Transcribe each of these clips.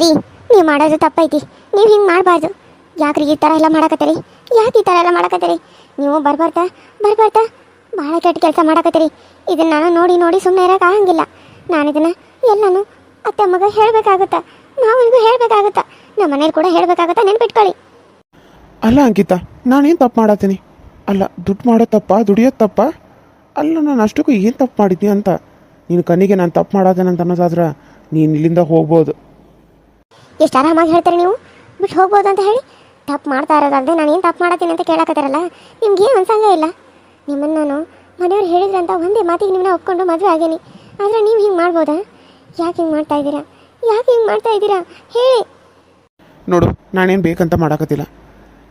ರೀ, ನೀವು ಮಾಡೋದು ತಪ್ಪೈತಿ. ನೀವು ಹಿಂಗೆ ಮಾಡಬಾರ್ದು. ಯಾಕ್ರಿ ಈ ಥರ ಎಲ್ಲ ಮಾಡಕತ್ತೀರಿ? ಯಾಕೆ ಈ ಥರ ಎಲ್ಲ ಮಾಡಕತ್ತೀರಿ? ನೀವು ಬರ್ಬಾರ್ದಾ ಭಾಳ ಕೆಟ್ಟ ಕೆಲಸ ಮಾಡಕತ್ತೀರಿ. ಇದನ್ನು ನಾನು ನೋಡಿ ನೋಡಿ ಸುಮ್ಮನೆ ಇರೋಕೆ ಆಗಂಗಿಲ್ಲ. ನಾನು ಇದನ್ನು ಎಲ್ಲನೂ ಅತ್ತೆ ಮಗ ಹೇಳಬೇಕಾಗುತ್ತಾ, ಮಾವನಿಗೂ ಹೇಳಬೇಕಾಗುತ್ತಾ, ನಮ್ಮ ಮನೇಲಿ ಕೂಡ ಹೇಳಬೇಕಾಗುತ್ತಾ, ನೆನ್ಪಿಟ್ಕೊಳ್ಳಿ. ಅಲ್ಲ ಅಂಕಿತಾ, ನಾನೇನು ತಪ್ಪು ಮಾಡತ್ತೀನಿ? ಅಲ್ಲ, ದುಡ್ಡು ಮಾಡೋ ತಪ್ಪ, ದುಡಿಯೋದು ತಪ್ಪ? ಅಲ್ಲ, ನಾನು ಅಷ್ಟಕ್ಕೂ ಏನು ತಪ್ಪು ಮಾಡಿದ್ನಿ ಅಂತ ನೀನು ಕಣ್ಣಿಗೆ ನಾನು ತಪ್ಪು ಮಾಡತ್ತೇನೆ ಅಂತ ಅನ್ನೋದಾದ್ರೆ ನೀನು ಇಲ್ಲಿಂದ ಹೋಗ್ಬೋದು. ಎಷ್ಟು ಆರಾಮಾಗಿ ಹೇಳ್ತಾರೆ ನೀವು, ಬಿಟ್ಟು ಹೋಗ್ಬೋದು ಅಂತ ಹೇಳಿ. ತಪ್ಪು ಮಾಡ್ತಾ ಇರೋದಲ್ಲದೆ ನಾನು ಏನು ತಪ್ಪು ಮಾಡತ್ತೀನಿ ಅಂತ ಕೇಳಕತ್ತಾರಲ್ಲ, ನಿಮ್ಗೇನು ಅನ್ಸಂಗೇ ಇಲ್ಲ. ನಿಮ್ಮನ್ನು ನಾನು ಮನೆಯವ್ರು ಹೇಳಿದ್ರಂತ ಒಂದೇ ಮಾತಿಗೆ ನಿಮ್ಮನ್ನ ಒಪ್ಕೊಂಡು ಮದುವೆ ಆಗೇನಿ. ಆದರೆ ನೀವು ಹಿಂಗೆ ಮಾಡ್ಬೋದಾ? ಯಾಕೆ ಹಿಂಗೆ ಮಾಡ್ತಾ ಇದ್ದೀರಾ ಹೇಳಿ. ನೋಡು, ನಾನೇನು ಬೇಕಂತ ಮಾಡಕತ್ತಿಲ್ಲ.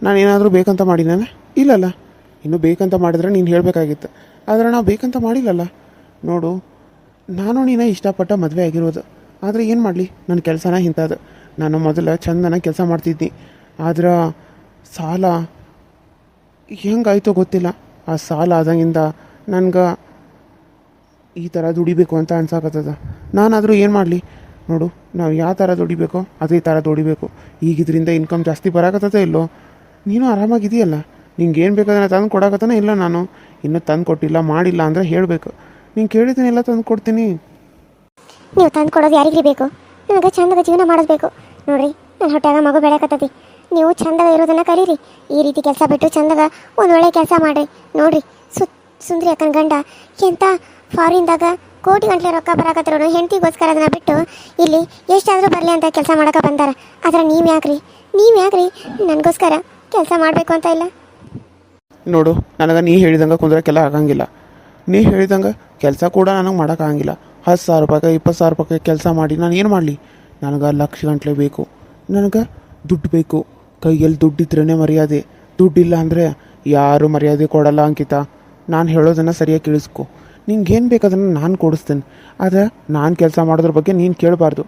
ನಾನೇನಾದರೂ ಬೇಕಂತ ಮಾಡಿದ್ದೇನೆ? ಇಲ್ಲಲ್ಲ. ಇನ್ನು ಬೇಕಂತ ಮಾಡಿದ್ರೆ ನೀನು ಹೇಳಬೇಕಾಗಿತ್ತು. ಆದರೆ ನಾವು ಬೇಕಂತ ಮಾಡಿಲ್ಲಲ್ಲ. ನೋಡು, ನಾನು ನೀನು ಇಷ್ಟಪಟ್ಟ ಮದುವೆ ಆಗಿರೋದು. ಆದರೆ ಏನು ಮಾಡಲಿ, ನನ್ನ ಕೆಲಸನ ಇಂಥದ್ದು. ನಾನು ಮೊದಲು ಚಂದನ ಕೆಲಸ ಮಾಡ್ತಿದ್ನಿ. ಆದ್ರೆ ಸಾಲ ಹೆಂಗಾಯ್ತೋ ಗೊತ್ತಿಲ್ಲ. ಆ ಸಾಲ ಆದಂಗಿಂದ ನನಗೆ ಈ ಥರ ದುಡಿಬೇಕು ಅಂತ ಅನ್ಸಾಕತ್ತದ. ನಾನಾದರೂ ಏನು ಮಾಡಲಿ? ನೋಡು, ನಾವು ಯಾವ ಥರ ದುಡಿಬೇಕೋ ಅದೇ ಥರ ದುಡಿಬೇಕು. ಈಗ ಇದರಿಂದ ಇನ್ಕಮ್ ಜಾಸ್ತಿ ಬರಾಕತ್ತದ ಇಲ್ಲೋ? ನೀನು ಆರಾಮಾಗಿದೆಯಲ್ಲ, ನಿಂಗೆ ಏನು ಬೇಕಾದ್ರೆ ತಂದು ಕೊಡಕತ್ತಾನೆ ಇಲ್ಲ. ನಾನು ಇನ್ನೂ ತಂದು ಕೊಟ್ಟಿಲ್ಲ, ಮಾಡಿಲ್ಲ ಅಂದರೆ ಹೇಳಬೇಕು. ನೀನು ಕೇಳಿದ್ದೀನಿ, ಎಲ್ಲ ತಂದು ಕೊಡ್ತೀನಿ. ನೀವು ತಂದು ಕೊಡೋದು ಯಾರಿಗೆ ಬೇಕು? ನನಗೆ ಚಂದಾಗ ಜೀವನ ಮಾಡೋದು ಬೇಕು. ನೋಡ್ರಿ, ನನ್ನ ಹೊಟ್ಟೆಗ ಮಗು ಬೆಳಕತ್ತತಿ. ನೀವು ಚಂದಾಗ ಇರೋದನ್ನು ಕಲೀರಿ. ಈ ರೀತಿ ಕೆಲಸ ಬಿಟ್ಟು ಚಂದಾಗ ಒಂದು ಒಳ್ಳೆ ಕೆಲಸ ಮಾಡಿರಿ. ನೋಡ್ರಿ, ಸುಂದ್ರಿ ಅಕ್ಕನ ಗಂಡ ಎಂಥ ಫಾರಿನ್ದಾಗ ಕೋಟಿ ಗಂಟಲೆ ರೊಕ್ಕ ಬರಾಕತ್ತಿರೋನು ಹೆಂಡತಿಗೋಸ್ಕರ ಅದನ್ನು ಬಿಟ್ಟು ಇಲ್ಲಿ ಎಷ್ಟಾದರೂ ಬರಲಿ ಅಂತ ಕೆಲಸ ಮಾಡೋಕೆ ಬಂದಾರ. ಆದರೆ ನೀವು ಯಾಕ್ರಿ ನನಗೋಸ್ಕರ ಕೆಲಸ ಮಾಡಬೇಕು ಅಂತ ಇಲ್ಲ? ನೋಡು, ನನಗೆ ನೀ ಹೇಳಿದಂಗೆ ಕುಂದ್ರಕ್ಕೆಲ್ಲ ಆಗಂಗಿಲ್ಲ. ನೀ ಹೇಳಿದಂಗೆ ಕೆಲಸ ಕೂಡ ನನಗೆ ಮಾಡೋಕ್ಕಾಗಂಗಿಲ್ಲ. 10,000 ರೂಪಾಯಿ 20,000 ರೂಪಾಯಿ ಕೆಲಸ ಮಾಡಿ ನಾನು ಏನು ಮಾಡಲಿ? ನನಗೆ ಲಕ್ಷ ಗಂಟಲೆ ಬೇಕು. ನನಗೆ ದುಡ್ಡು ಬೇಕು. ಕೈಯಲ್ಲಿ ದುಡ್ಡಿದ್ರೇ ಮರ್ಯಾದೆ. ದುಡ್ಡಿಲ್ಲ ಅಂದರೆ ಯಾರು ಮರ್ಯಾದೆ ಕೊಡಲ್ಲ ಅಂಕಿತ. ನಾನು ಹೇಳೋದನ್ನು ಸರಿಯಾಗಿ ಕೇಳಿಸ್ಕೊ. ನಿಂಗೇನು ಬೇಕಾದನ್ನು ನಾನು ಕೊಡಿಸ್ತೇನೆ. ಆದರೆ ನಾನು ಕೆಲಸ ಮಾಡೋದ್ರ ಬಗ್ಗೆ ನೀನು ಕೇಳಬಾರ್ದು.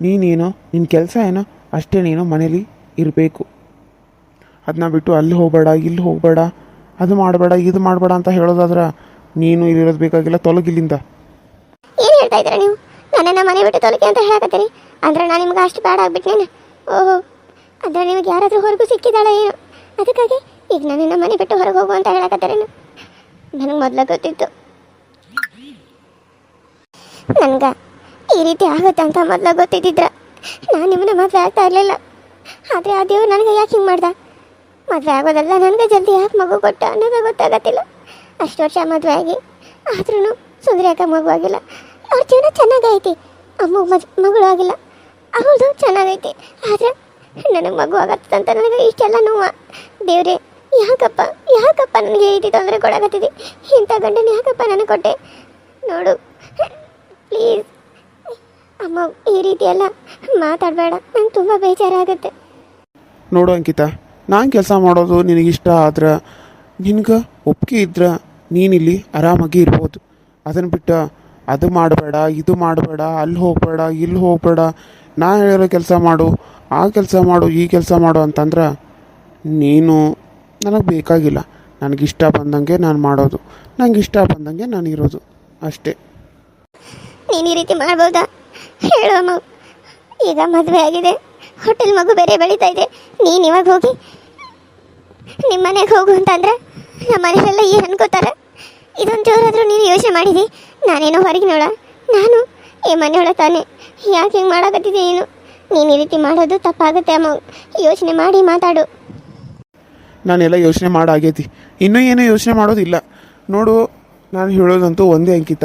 ನೀನೇನೋ ನಿನ್ನ ಕೆಲಸ ಏನೋ ಅಷ್ಟೇ, ನೀನು ಮನೇಲಿ ಇರಬೇಕು. ಅದನ್ನ ಬಿಟ್ಟು ಅಲ್ಲಿ ಹೋಗಬೇಡ, ಇಲ್ಲಿ ಹೋಗಬೇಡ, ಅದು ಮಾಡಬೇಡ, ಇದು ಮಾಡಬೇಡ ಅಂತ ಹೇಳೋದಾದ್ರೆ ನೀನು ಇಲ್ಲಿರೋದು ಬೇಕಾಗಿಲ್ಲ. ತೊಲಗಿಲ್ಲಿಂದ. ಏನು ಹೇಳ್ತಾ ಇದ್ದೀರಾ ನೀವು? ನನ್ನನ್ನು ಮನೆ ಬಿಟ್ಟು ತೊಲಗಿ ಅಂತ ಹೇಳಕತ್ತೀರಿ. ಅಂದರೆ ನಾನು ನಿಮ್ಗೆ ಅಷ್ಟು ಬ್ಯಾಡ್ ಆಗ್ಬಿಟ್ನೇನು? ಓಹೋ, ಅಂದರೆ ನಿಮಗೆ ಯಾರಾದರೂ ಹೊರಗೂ ಸಿಕ್ಕಿದ್ದಾಳ ಏನು? ಅದಕ್ಕಾಗಿ ಈಗ ನನ್ನನ್ನು ಮನೆ ಬಿಟ್ಟು ಹೊರಗೆ ಹೋಗು ಅಂತ ಹೇಳಕತ್ತೀರೇನು? ನನಗೆ ಮೊದಲು ಗೊತ್ತಿತ್ತು. ನನಗೆ ಈ ರೀತಿ ಆಗುತ್ತೆ ಅಂತ ಮೊದಲು ಗೊತ್ತಿದ್ದಿದ್ರೆ ನಾನು ನಿಮ್ಮನ್ನ ಮದುವೆ ಆಗ್ತಾ ಇರಲಿಲ್ಲ. ಆದರೆ ಆ ದೇವ್ರು ನನಗೆ ಯಾಕೆ ಹಿಂಗೆ ಮಾಡ್ದ? ಮದುವೆ ಆಗೋದಲ್ಲ, ನನಗೆ ಜಲ್ದಿ ಯಾಕೆ ಮಗು ಕೊಟ್ಟ ಅನ್ನೋದು ಗೊತ್ತಾಗತ್ತಿಲ್ಲ. ಅಷ್ಟು ವರ್ಷ ಮದುವೆ ಆಗಿ ಆದ್ರೂ ಸುಂದರಿ ಯಾಕೆ ಮಗು ಆಗಿಲ್ಲ. ಅವ್ರ ಜೀವನ ಚೆನ್ನಾಗೈತಿ. ಮಗಳು ಆಗಿಲ್ಲ, ಅವಳದು ಚೆನ್ನಾಗೈತಿ. ಆದರೆ ನನಗೆ ಮಗು ಆಗತ್ತಂತ ನನಗೆ ಇಷ್ಟೆಲ್ಲ ನೋವು. ದೇವ್ರೆ, ಯಾಕಪ್ಪ ನನಗೆ ಈ ರೀತಿ ತೊಂದರೆ ಕೊಡಾಕತ್ತಿದ್ದಿ? ಇಂಥ ಗಂಡನ ಯಾಕಪ್ಪ ನನಗೆ ಕೊಟ್ಟೆ? ನೋಡು ಪ್ಲೀಸ್ ಅಮ್ಮ, ಈ ರೀತಿ ಎಲ್ಲ ಮಾತಾಡಬೇಡ. ನಂಗೆ ತುಂಬ ಬೇಜಾರಾಗುತ್ತೆ. ನೋಡು ಅಂಕಿತ, ನಾನು ಕೆಲಸ ಮಾಡೋದು ನಿನಗಿಷ್ಟ ಆದ್ರೆ, ನಿನಗೆ ಒಪ್ಪಿಗೆ ಇದ್ರೆ ನೀನಿಲ್ಲಿ ಆರಾಮಾಗಿ ಇರ್ಬೋದು. ಅದನ್ನು ಬಿಟ್ಟು ಅದು ಮಾಡಬೇಡ, ಇದು ಮಾಡಬೇಡ, ಅಲ್ಲಿ ಹೋಗಬೇಡ, ಇಲ್ಲಿ ಹೋಗಬೇಡ, ನಾ ಹೇಳಿರೋ ಕೆಲಸ ಮಾಡು, ಆ ಕೆಲಸ ಮಾಡು, ಈ ಕೆಲಸ ಮಾಡು ಅಂತಂದ್ರೆ ನೀನು ನನಗೆ ಬೇಕಾಗಿಲ್ಲ. ನನಗಿಷ್ಟ ಬಂದಂಗೆ ನಾನು ಮಾಡೋದು, ನನಗೆ ಇಷ್ಟ ಬಂದಂಗೆ ನಾನು ಇರೋದು ಅಷ್ಟೇ. ನೀನು ಈ ರೀತಿ ಮಾಡ್ಬೋದಾ ಹೇಳು ಅಮ್ಮ? ಈಗ ಮದುವೆ ಆಗಿದೆ, ಹೋಟೆಲ್ ಮಗು ಬೇರೆ ಬೆಳೀತಾ ಇದೆ. ನೀನು ಇವಾಗ ಹೋಗಿ ನಿಮ್ಮ ಮನೆಗೆ ಹೋಗು ಅಂತಂದ್ರೆ ನಮ್ಮ ಮನೆಯಲ್ಲೆಲ್ಲ ಏನು ಅನ್ಕೋತಾರೆ? ಇದೊಂದು ಜೋರಾದರೂ ನೀನು ಯೋಚನೆ ಮಾಡಿದಿ? ನಾನೇನೋ ಹೊರಗೆ ನೋಡ, ನಾನು ಈ ಮನೆಯೊಳ ತಾನೆ. ಯಾಕೆ ಹಿಂಗೆ ಮಾಡಕತ್ತಿದ್ದೆ ನೀನು ಈ ರೀತಿ ಮಾಡೋದು ತಪ್ಪಾಗುತ್ತೆ ಅಮ್ಮ. ಯೋಚನೆ ಮಾಡಿ ಮಾತಾಡು. ನಾನೆಲ್ಲ ಯೋಚನೆ ಮಾಡಾಗೈತಿ, ಇನ್ನೂ ಏನೂ ಯೋಚನೆ ಮಾಡೋದಿಲ್ಲ. ನೋಡು, ನಾನು ಹೇಳೋದಂತೂ ಒಂದೇ ಅಂಕಿತ.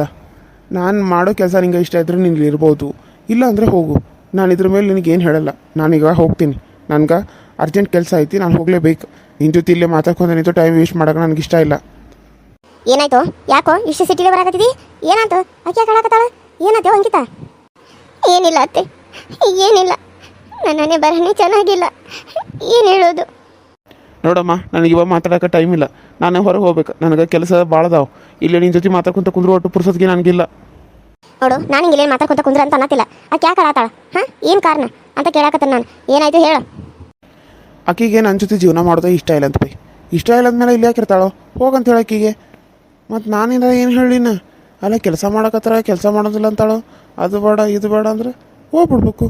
ನಾನು ಮಾಡೋ ಕೆಲಸ ನಿಂಗೆ ಇಷ್ಟ ಇದ್ದರೆ ನೀನು ಇರ್ಬೋದು, ಇಲ್ಲ ಅಂದರೆ ಹೋಗು. ನಾನು ಇದ್ರ ಮೇಲೆ ನಿನಗೇನು ಹೇಳಲ್ಲ. ನಾನೀಗ ಹೋಗ್ತೀನಿ, ನನಗೆ ಅರ್ಜೆಂಟ್ ಕೆಲಸ ಐತಿ, ನಾನು ಹೋಗಲೇಬೇಕು. ನಿನ್ನ ಜೊತೆ ಇಲ್ಲೇ ಮಾತಾಡ್ಕೊಂಡು ನಿಂತು ಟೈಮ್ ವೇಸ್ಟ್ ಮಾಡೋಕೆ ನನಗೆ ಇಷ್ಟ ಇಲ್ಲ. ಏನಾಯ್ತು? ಯಾಕೋ ಇಷ್ಟು ಸಿಟಿಲಿ ಬರಾಕತ್ತಿದ್ದಿ? ಏನಾಯ್ತು? ಅಕ್ಕಿ ಯಾಕೆ ಹೇಳಕತ್ತಾಳ? ಏನಾಯ್ತು ಅಂಕಿತ? ಏನಿಲ್ಲ ಅತ್ತೆ, ಏನಿಲ್ಲ. ನನ್ನನ್ನೇ ಬರನೇ ಚೆನ್ನಾಗಿಲ್ಲ. ಏನು ಹೇಳೋದು? ನೋಡಮ್ಮ, ನನಗೆ ಇವಾಗ ಮಾತಾಡೋಕೆ ಟೈಮ್ ಇಲ್ಲ. ನಾನು ಹೊರಗೆ ಹೋಗ್ಬೇಕು, ನನಗೆ ಕೆಲಸ ಭಾಳ ಅದಾವೆ. ಇಲ್ಲಿ ನಿನ್ನ ಜೊತೆ ಮಾತಾಡ್ಕೊಂತ ಕುಂದ್ರು ಒಟ್ಟು ಪುರ್ಸೋದ್ಗೆ ನನಗಿಲ್ಲ. ನೋಡು, ನಾನು ಹಿಂಗೆ ಇಲ್ಲೇನು ಮಾತಾಡ್ಕೊಂತ ಕುಂದ್ರ ಅಂತ ಅನ್ನತ್ತಿಲ್ಲ. ಆಕೆ ಯಾಕೆ ಆಳಾತಾಳ? ಹಾಂ, ಏನು ಕಾರಣ ಅಂತ ಕೇಳಕತ್ತ ನಾನು. ಏನಾಯ್ತು ಹೇಳು? ಆಕೆಗೆ ನನ್ನ ಜೊತೆ ಜೀವನ ಮಾಡೋದು ಇಷ್ಟ ಇಲ್ಲ ಅಂತ ಬೈ. ಇಷ್ಟ ಇಲ್ಲ ಅಂದಮೇಲೆ ಇಲ್ಲಿ ಯಾಕಿರ್ತಾಳೋ? ಹೋಗಂತ ಹೇಳಕ್ಕಿಗೆ. ಮತ್ತು ನಾನಿಂದ ಏನು ಹೇಳಿನ? ಅಲ್ಲ, ಕೆಲಸ ಮಾಡಕತ್ತಾರ, ಕೆಲಸ ಮಾಡೋದಿಲ್ಲ ಅಂತಾಳೋ. ಅದು ಬೇಡ ಇದು ಬೇಡ ಅಂದ್ರೆ ಹೋಗ್ಬಿಡ್ಬೇಕು.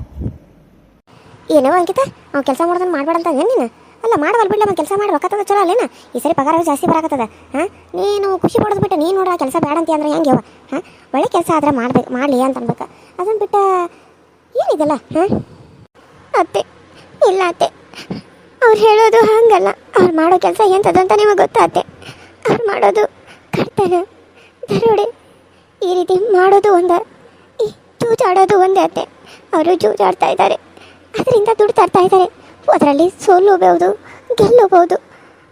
ಏನೋ ಅಂಕಿತ ಅವ್ನು ಕೆಲಸ ಮಾಡೋದನ್ನ ಮಾಡಬೇಡಂತ ಏನು ನೀನು ಅಲ್ಲ ಮಾಡವಲ್ ಬಿಡ್ಲ ಕೆಲಸ ಮಾಡಿ ರೊಕ್ಕ ಚಲೋ ಅಲ್ಲೇನ ಈ ಸರಿ ಪಗಾರ ಜಾಸ್ತಿ ಬರಾಕತ್ತದ ಹಾಂ ನೀನು ಖುಷಿ ಪಡೋದು ಬಿಟ್ಟು ನೀನು ನೋಡ್ರ ಕೆಲಸ ಬೇಡ ಅಂತ ಅಂದ್ರೆ ಹೆಂಗೆ ಹಾಂ ಒಳ್ಳೆ ಕೆಲಸ ಆದ್ರೆ ಮಾಡಲಿ ಅಂತ ಅನ್ಬೇಕು ಅದನ್ನು ಬಿಟ್ಟು ಏನಿದೆಲ್ಲ ಹಾಂ ಅತ್ತೆ ಇಲ್ಲ ಅತ್ತೆ ಅವ್ರು ಹೇಳೋದು ಹಾಗಲ್ಲ ಅವ್ರು ಮಾಡೋ ಕೆಲಸ ಎಂಥದ್ದು ನಿಮಗೆ ಗೊತ್ತಾತ್ತೆ ಅವ್ರು ಮಾಡೋದು ಕರ್ತನ ದರೋಡೆ ಈ ರೀತಿ ಮಾಡೋದು ಒಂದೇ ಈ ಜೂಜಾಡೋದು ಒಂದೇ ಅತ್ತೆ ಅವರು ಜೂಜಾಡ್ತಾ ಇದ್ದಾರೆ ಅದರಿಂದ ದುಡ್ಡು ತರ್ತಾ ಇದ್ದಾರೆ ಅದರಲ್ಲಿ ಸೋಲುಬಹುದು ಗೆಲ್ಲಬಹುದು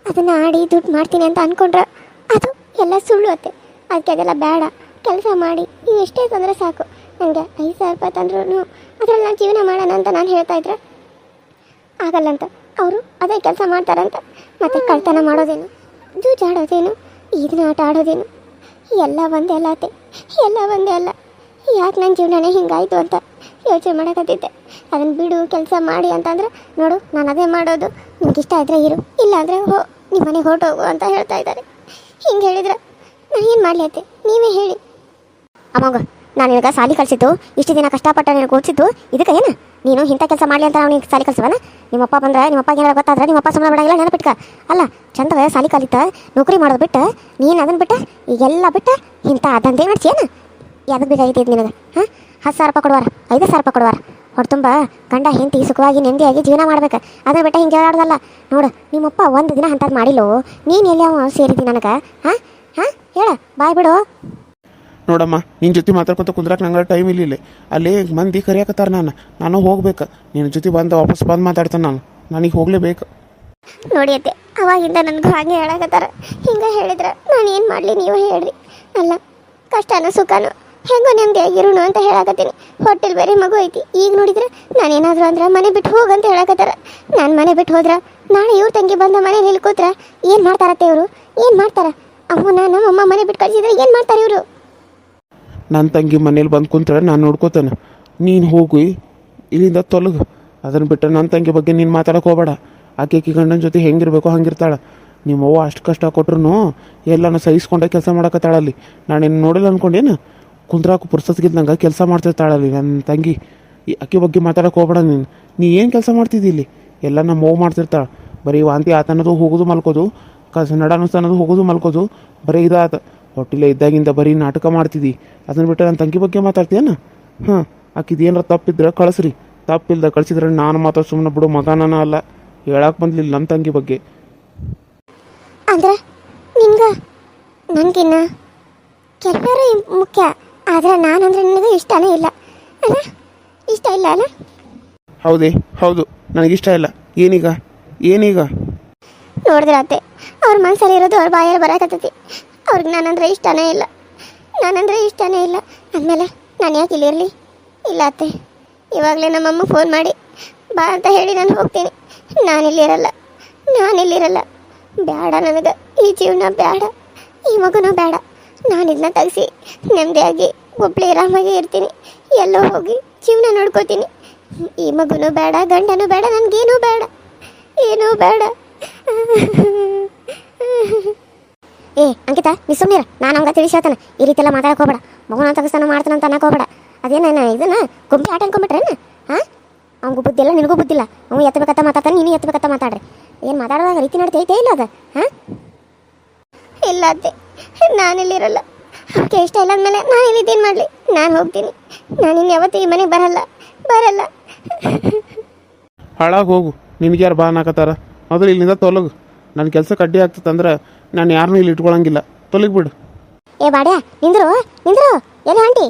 ಅದನ್ನು ಆಡಿ ದುಡ್ಡು ಮಾಡ್ತೀನಿ ಅಂತ ಅಂದ್ಕೊಂಡ್ರೆ ಅದು ಎಲ್ಲ ಸುಳ್ಳು ಅತ್ತೆ ಅದಕ್ಕೆ ಅದೆಲ್ಲ ಬೇಡ ಕೆಲಸ ಮಾಡಿ ನೀವು ಎಷ್ಟೇ ತಂದರೆ ಸಾಕು ನನಗೆ 5,000 ರೂಪಾಯಿ ತಂದ್ರೂ ಅದರಲ್ಲಿ ನಾನು ಜೀವನ ಮಾಡೋಣ ಅಂತ ನಾನು ಹೇಳ್ತಾ ಇದ್ರೆ ಆಗಲ್ಲಂತ ಅವರು ಅದೇ ಕೆಲಸ ಮಾಡ್ತಾರಂತ ಮತ್ತು ಕಳ್ತನ ಮಾಡೋದೇನು ಜೂಜಾಡೋದೇನು ಈಗಿನ ಆಟ ಆಡೋದೇನು ಎಲ್ಲ ಒಂದೇ ಅಲ್ಲ ಅತ್ತೆ ಎಲ್ಲ ಒಂದೇ ಅಲ್ಲ ಯಾಕೆ ನನ್ನ ಜೀವನನೇ ಹಿಂಗಾಯಿತು ಅಂತ ಯೋಚನೆ ಮಾಡೋಕತ್ತಿದ್ದೆ ಅದನ್ನು ಬಿಡು ಕೆಲಸ ಮಾಡಿ ಅಂತಂದ್ರೆ ನೋಡು ನಾನು ಅದೇ ಮಾಡೋದು ನಿಮ್ಗೆ ಇಷ್ಟ ಇದ್ದರೆ ಇರು ಇಲ್ಲಾಂದರೆ ನಿಮ್ಮ ಮನೆಗೆ ಹೊರಟೋಗು ಅಂತ ಹೇಳ್ತಾ ಇದ್ದಾರೆ ಹಿಂಗೆ ಹೇಳಿದ್ರೆ ನಾನು ಏನು ಮಾಡಲಿ ಅತ್ತೆ ನೀವೇ ಹೇಳಿ ಅಮ್ಮಗ ನಾನು ಇವಾಗ ಸಾಲಿ ಕಲಿಸಿದ್ದು ಇಷ್ಟು ದಿನ ಕಷ್ಟಪಟ್ಟು ನೀನು ಕೂಡಿಸಿದ್ದು ಇದಕ್ಕೆ ಏನು ನೀನು ಇಂಥ ಕೆಲಸ ಮಾಡಲಿ ಅಂತ ಅವ್ನಿಗೆ ಸಾಲಿ ಕಲಿಸುವನ ನಿಮ್ಮಪ್ಪ ಬಂದ್ರೆ ನಿಮ್ಮಪ್ಪಗೆ ಏನಾರು ಗೊತ್ತಾದ್ರೆ ನಿಮ್ಮಪ್ಪ ಸುಮ್ಮನೆ ಬಿಡಾಗಿಲ್ಲ ನೆನಪಿಟ್ಕ ಅಲ್ಲ ಚಂದ ಸಾಲಿ ಕಲಿತ ನೌಕರಿ ಮಾಡೋದು ಬಿಟ್ಟು ನೀನು ಅದನ್ನು ಬಿಟ್ಟು ಈಗೆಲ್ಲ ಬಿಟ್ಟು ಇಂಥ ದಂಧೆ ಮಾಡಿಸಿ ಏನು ಯಾವ್ದು ಬೇಕಾಗಿತ್ತು ನಿನಗೆ ಹಾಂ 10,000 ರೂಪಾಯಿ ಕೊಡುವಾರ 5,000 ರೂಪಾಯಿ ಕೊಡುವಾರ ಹೊರ ತುಂಬ ಗಂಡ ಹೆಂಡತಿ ಸುಖವಾಗಿ ನೆಮ್ಮದಿಯಾಗಿ ಜೀವನ ಮಾಡ್ಬೇಕು ಅದನ್ನ ಬಿಟ್ಟು ಹಿಂಗೆ ಹೇಳೋದಲ್ಲ ನೋಡು ನಿಮ್ಮಪ್ಪ ಒಂದು ದಿನ ಅಂಥದ್ದು ಮಾಡಿಲ್ಲೋ ನೀನು ಎಲ್ಲಿ ಅವ ಸೇರಿದಿ ನನಗೆ ಹಾಂ ಹಾಂ ಹೇಳ ಬಾಯ್ ಬಿಡು ನೋಡಮ್ಮ ನಿನ್ನ ಜೊತೆ ಮಾತಾಡ್ಕೊತ ಕುಂದ್ರಾಕ ನಂಗೆ ಟೈಮ್ ಇಲ್ಲಿ ಅಲ್ಲಿ ಮಂದಿ ಕರಿಯಾಕತ್ತಾರ ನಾನು ಹೋಗ್ಬೇಕು ನಿನ್ನ ಜೊತೆ ವಾಪಸ್ ಬಂದು ಮಾತಾಡ್ತಾನೆ ನನಗೆ ಹೋಗ್ಲೇಬೇಕು ನೋಡಿ ಅತ್ತೆ ಅವಾಗಿಂದ ನನಗೂ ಹಾಗೆ ಹೇಳಕತ್ತಾರ ಹಿಂಗೆ ಹೇಳಿದ್ರೆ ನಾನು ಏನು ಮಾಡಲಿ ನೀವು ಹೇಳ್ರಿ ಅಲ್ಲ ಕಷ್ಟನೋ ಸುಖನೋ ಹೆಂಗೋ ನೆಮ್ಮದಿಯಾಗಿರೋಣ ಅಂತ ಹೇಳಕತ್ತೀನಿ ಹೊಟ್ಟೆಲಿ ಬೇರೆ ಮಗು ಐತಿ ಈಗ ನೋಡಿದ್ರೆ ನಾನೇನಾದರೂ ಅಂದ್ರೆ ಮನೆ ಬಿಟ್ಟು ಹೋಗಂತ ಹೇಳಕತ್ತಾರ ನಾನು ಮನೆ ಬಿಟ್ಟು ಹೋದ್ರೆ ನಾಳೆ ಇವ್ರ ತಂಗಿ ಬಂದ ಮನೆ ನಿಲ್ಕೋತ್ರ ಏನು ಮಾಡ್ತಾರತ್ತೆ ಇವರು ಏನು ಮಾಡ್ತಾರ ಅಮ್ಮನ ನಮ್ಮಮ್ಮ ಮನೆ ಬಿಟ್ಟು ಕಳಿಸಿದ್ರೆ ಏನು ಮಾಡ್ತಾರೆ ಇವರು ನನ್ನ ತಂಗಿ ಮನೇಲಿ ಬಂದು ಕುಂತ್ರೆ ನಾನು ನೋಡ್ಕೋತಾನೆ ನೀನು ಹೋಗಿ ಇಲ್ಲಿಂದ ತೊಲಗು ಅದನ್ನು ಬಿಟ್ಟು ನನ್ನ ತಂಗಿ ಬಗ್ಗೆ ನೀನು ಮಾತಾಡೋಕೆ ಹೋಗಬೇಡ ಆಕೆ ಗಂಡನ ಜೊತೆ ಹೆಂಗಿರ್ಬೇಕೋ ಹಂಗಿರ್ತಾಳೆ ನಿಮ್ಮವ್ವ ಅಷ್ಟು ಕಷ್ಟ ಕೊಟ್ರು ಎಲ್ಲನೂ ಸಹಿಸ್ಕೊಂಡೆ ಕೆಲಸ ಮಾಡಕತ್ತಾಳಲ್ಲಿ ನಾನೇನು ನೋಡಿಲ್ಲ ಅಂದ್ಕೊಂಡೇನು ಕುಂದ್ರಾಕು ಪುರ್ಸತ್ಗಿದ್ದಂಗೆ ಕೆಲಸ ಮಾಡ್ತಿರ್ತಾಳಲ್ಲಿ ನನ್ನ ತಂಗಿ ಆಕೆ ಬಗ್ಗೆ ಮಾತಾಡೋಕೆ ಹೋಗಬೇಡ ನೀ ಏನು ಕೆಲಸ ಮಾಡ್ತಿದ್ದಿ ಇಲ್ಲಿ ಎಲ್ಲ ನಮ್ಮ ಅವ್ವ ಮಾಡ್ತಿರ್ತಾಳೆ ಬರೀ ವಾಂತಿ ಆತನದು ಹೋಗೋದು ಮಲ್ಕೋದು ನಡಾನುಸ್ತಾನದು ಹೋಗೋದು ಮಲ್ಕೋದು ಬರೀ ಇದಾತ ಹೊಟ್ಟಿಲೆ ಇದ್ದಾಗಿಂದ ಬರೀ ನಾಟಕ ಮಾಡ್ತಿದ್ದಿ ಅದನ್ನು ಬಿಟ್ಟು ನನ್ನ ತಂಗಿ ಬಗ್ಗೆ ಮಾತಾಡ್ತೀಯನ ಹಾಂ ಆಕಿದು ಏನಾರ ತಪ್ಪಿದ್ರೆ ಕಳಿಸ್ರಿ ತಪ್ಪಿಲ್ದ ಕಳಿಸಿದ್ರೆ ನಾನು ಮಾತ್ರ ಸುಮ್ಮನೆ ಬಿಡು ಮಗನ ಅಲ್ಲ ಹೇಳಕ್ಕೆ ಬಂದ್ಲಿಲ್ಲ ನನ್ನ ತಂಗಿ ಬಗ್ಗೆ ಅಂದ್ರೆ ನಿಮ್ಗೆ ನನಗಿನ್ನ ಕೆಲವರು ಮುಖ್ಯ ಆದರೆ ನಾನಂದ್ರೆ ನಿನಗೆ ಇಷ್ಟನೇ ಇಲ್ಲ ಅಲ್ಲ ಇಷ್ಟ ಇಲ್ಲ ಅಲ್ಲ ಹೌದೇ ಹೌದು ನನಗಿಷ್ಟ ಇಲ್ಲ ಏನೀಗ ನೋಡಿದ್ರೆ ಅತ್ತೆ ಅವ್ರ ಮನಸ್ಸಲ್ಲಿ ಇರೋದು ಅವ್ರ ಬಾಯಲ್ಲಿ ಬರಕತ್ತೈತಿ ಅವ್ರಿಗೆ ನಾನಂದ್ರೆ ಇಷ್ಟನೇ ಇಲ್ಲ ಅಂದಮೇಲೆ ನಾನು ಯಾಕೆ ಇಲ್ಲಿರಲಿ ಇಲ್ಲ ಅತ್ತೆ ಇವಾಗಲೇ ನಮ್ಮಮ್ಮ ಫೋನ್ ಮಾಡಿ ಬಾ ಅಂತ ಹೇಳಿ ನಾನು ಹೋಗ್ತೀನಿ ನಾನಿಲ್ಲಿರಲ್ಲ ಬೇಡ ನನಗೆ ಈ ಜೀವನ ಬೇಡ ಈ ಮಗುನೂ ಬೇಡ ನಾನು ಇದನ್ನ ತೆಗಿಸಿ ನೆಮ್ಮದಿಯಾಗಿ ಒಬ್ಬಳೇ ಆರಾಮಾಗಿ ಇರ್ತೀನಿ ಎಲ್ಲೋ ಹೋಗಿ ಜೀವನ ನೋಡ್ಕೋತೀನಿ ಈ ಮಗುನೂ ಬೇಡ ಗಂಡನೂ ಬೇಡ ನನಗೇನೂ ಬೇಡ ಏನೂ ಬೇಡ ಏ ಅಂಕಿತ ನೀ ಸುಮ್ಮನಿರ ನಾನು ಹಂಗೆ ತಿಳಿಸಿ ಹೇಳ್ತಾನೆ ಈ ರೀತಿ ಎಲ್ಲ ಮಾತಾಡಕ್ಕೆ ಹೋಗ್ಬೇಡ ಮಗುನ ತೆಗಿಸ್ತಾನ ಮಾಡ್ತಾನೆ ಅಂತ ಅನ್ನಕ್ಕೆ ಹೋಗ್ಬೇಡ ಅದೇನ ಇದನ್ನ ಗುಂಪಿ ಆಟ ಅನ್ಕೊಂಬಿಟ್ರೇನ ಹಾಂ ಅವ್ನಿಗೂ ಬುದ್ಧಿ ಇಲ್ಲ ನಿನಗೂ ಬುದ್ಧಿಲ್ಲ ಅವ್ನು ಎತ್ತಬೇಕತ್ತ ಮಾತಾಡ್ತಾನೆ ನೀನು ಎತ್ತಬೇಕತ್ತ ಮಾತಾಡ್ರಿ ಏನು ಮಾತಾಡೋದಾಗ ರೀತಿ ನಡ್ತೈತೆ ಇಲ್ಲ ಅದು ಹಾಂ ಇಲ್ಲ ಅತ್ತೆ ನಾನಿಲ್ಲಿರಲ್ಲ ಅವಕ್ಕೆ ಇಷ್ಟ ಇಲ್ಲ ಅಂದಮೇಲೆ ನಾನು ಇಲ್ಲಿದ್ದೇನು ಮಾಡಲಿ ನಾನು ಹೋಗ್ತೀನಿ ನಾನು ಇನ್ನು ಯಾವತ್ತೂ ಈ ಮನೆಗೆ ಬರಲ್ಲ ಹಾಳಾಗಿ ಹೋಗು ನಿನಗೆ ಯಾರು ಬಾ ಅನ್ನಕತ್ತಾರ ಮೊದಲು ಇಲ್ಲಿಂದ ತೊಲಗು ನನ್ನ ಕೆಲಸಕ್ಕೆ ಅಡ್ಡಿ ಆಗ್ತದಂದ್ರೆ ನಾನು ಯಾರನ್ನೂ ಇಲ್ಲಿ ಇಟ್ಕೊಳಂಗಿಲ್ಲ ತೊಲಗಿಬಿಡು ಏ ಬಾಡ್ಯಾ ನಿಂದ್ರು ಎಲ್ಲಿ ಹೊಂಟಿ